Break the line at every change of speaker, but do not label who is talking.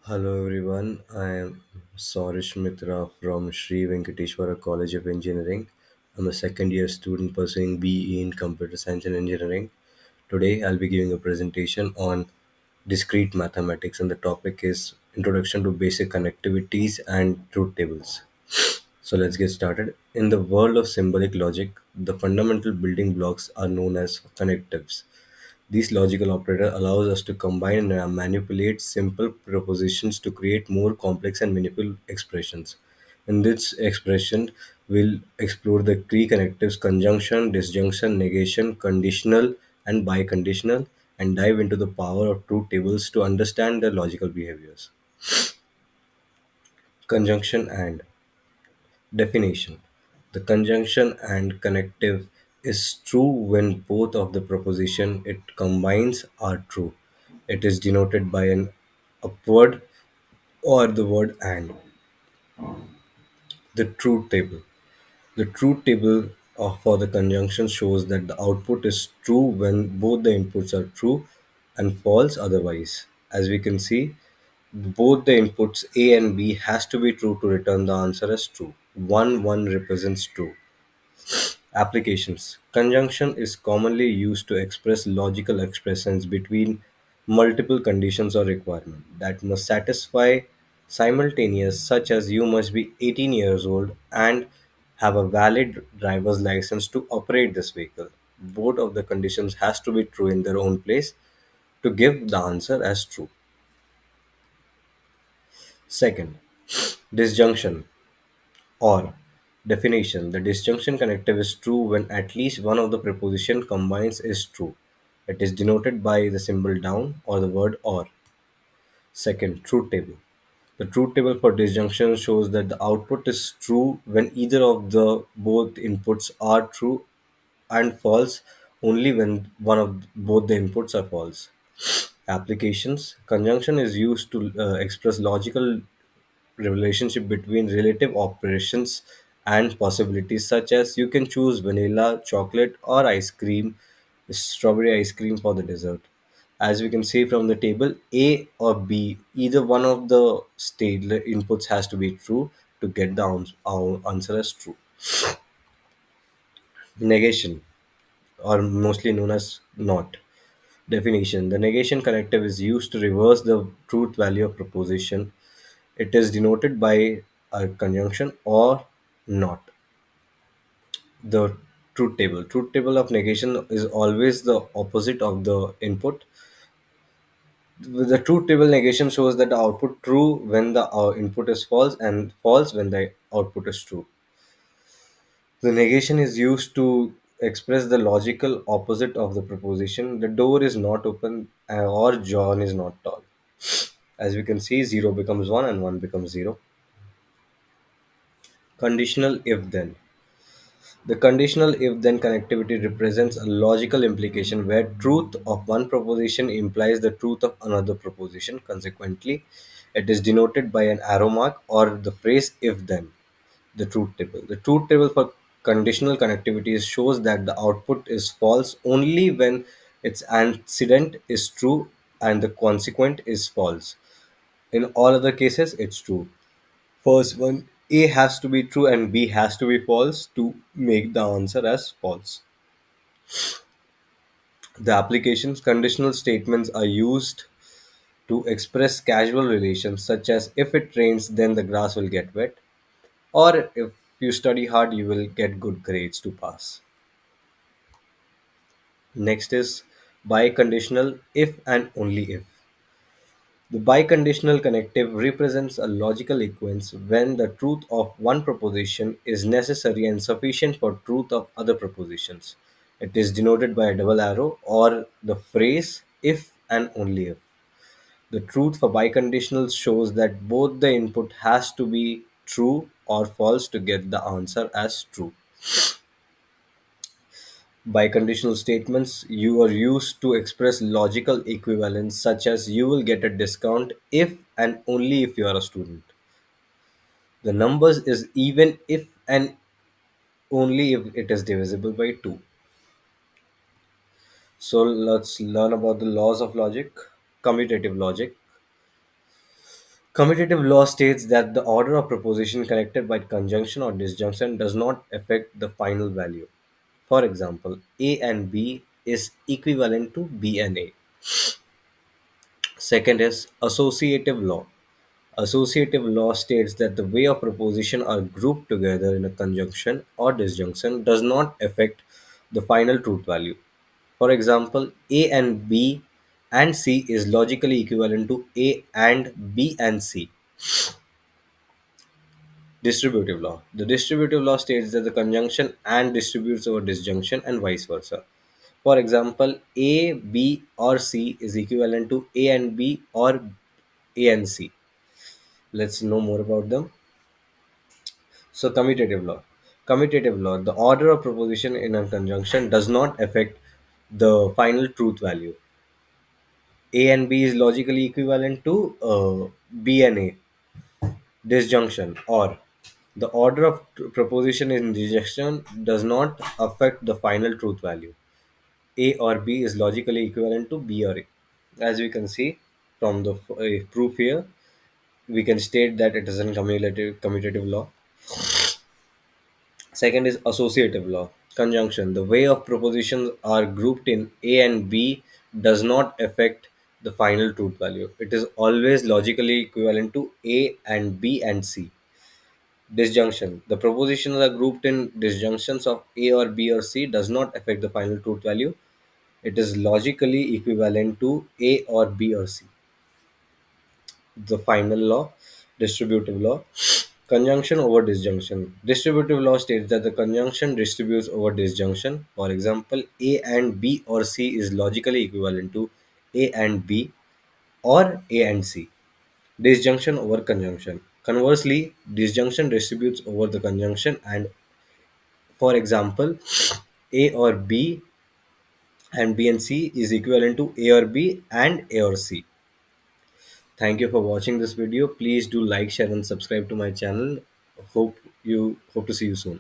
Hello everyone, I am Saurish Mitra from Sri Venkateshwara College of Engineering. I'm a second year student pursuing BE in Computer Science and Engineering. Today I'll be giving a presentation on discrete mathematics, and the topic is Introduction to Basic Connectivities and Truth Tables. So let's get started. In the world of symbolic logic, the fundamental building blocks are known as connectives. This logical operator allows us to combine and manipulate simple propositions to create more complex and meaningful expressions. In this expression, we'll explore the key connectives conjunction, disjunction, negation, conditional, and biconditional, and dive into the power of truth tables to understand their logical behaviors. Conjunction and definition. The conjunction and connective is true when both of the proposition it combines are true. It is denoted by an upward or the word and. The truth table. The truth table for the conjunction shows that the output is true when both the inputs are true and false otherwise. As we can see, both the inputs A and B has to be true to return the answer as true. One represents true. Applications. Conjunction is commonly used to express logical expressions between multiple conditions or requirements that must satisfy simultaneous, such as you must be 18 years old and have a valid driver's license to operate this vehicle. Both of the conditions has to be true in their own place to give the answer as true. Second, disjunction. Or definition: the disjunction connective is true when at least one of the preposition combines is true. It is denoted by the symbol down or the word or. Second, truth table. The truth table for disjunction shows that the output is true when either of the both inputs are true and false only when one of both the inputs are false. Applications. Conjunction is used to express logical relationship between relative operations and possibilities, such as you can choose vanilla, chocolate, or ice cream, strawberry ice cream for the dessert. As we can see from the table, A or B, either one of the state inputs has to be true to get the our answer as true. Negation, or mostly known as not. Definition: the negation connective is used to reverse the truth value of proposition. It is denoted by a conjunction or not. The truth table of negation is always the opposite of the input. The truth table negation shows that the output true when the input is false and false when the output is true. The negation is used to express the logical opposite of the proposition. The door is not open or John is not tall. As we can see, 0 becomes 1 and 1 becomes 0. Conditional if then. The conditional if then connectivity represents a logical implication where truth of one proposition implies the truth of another proposition. Consequently, it is denoted by an arrow mark or the phrase if then. The truth table. The truth table for conditional connectivity shows that the output is false only when its antecedent is true and the consequent is false. In all other cases, it's true. First one, A has to be true and B has to be false to make the answer as false. The application's conditional statements are used to express casual relations such as if it rains then the grass will get wet, or if you study hard you will get good grades to pass. Next is biconditional if and only if. The biconditional connective represents a logical sequence when the truth of one proposition is necessary and sufficient for truth of other propositions. It is denoted by a double arrow or the phrase if and only if. The truth for biconditional shows that both the input has to be true or false to get the answer as true. Biconditional statements you are used to express logical equivalence such as you will get a discount if and only if you are a student. The numbers is even if and only if it is divisible by 2. So let's learn about the laws of logic, commutative logic. Commutative law states that the order of proposition connected by conjunction or disjunction does not affect the final value. For example, A and B is equivalent to B and A. Second is associative law. Associative law states that the way of proposition are grouped together in a conjunction or disjunction does not affect the final truth value. For example, A and B and C is logically equivalent to A and B and C. Distributive law. The distributive law states that the conjunction and distributes over disjunction and vice versa. For example, A, B, or C is equivalent to A and B or A and C. Let's know more about them. So, commutative law. Commutative law. The order of proposition in a conjunction does not affect the final truth value. A and B is logically equivalent to B and A. Disjunction, or the order of proposition in disjunction does not affect the final truth value. A or B is logically equivalent to B or A. As we can see from the proof here, we can state that it is a commutative law. Second is associative law. Conjunction. The way of propositions are grouped in A and B does not affect the final truth value. It is always logically equivalent to A and B and C. Disjunction. The propositions are grouped in disjunctions of A or B or C does not affect the final truth value. It is logically equivalent to A or B or C. The final law, distributive law. Conjunction over disjunction. Distributive law states that the conjunction distributes over disjunction. For example, A and B or C is logically equivalent to A and B or A and C. Disjunction over conjunction. Conversely, disjunction distributes over the conjunction, and for example, A or B and B and C is equivalent to A or B and A or C. Thank you for watching this video. Please do like, share, and subscribe to my channel. Hope to see you soon.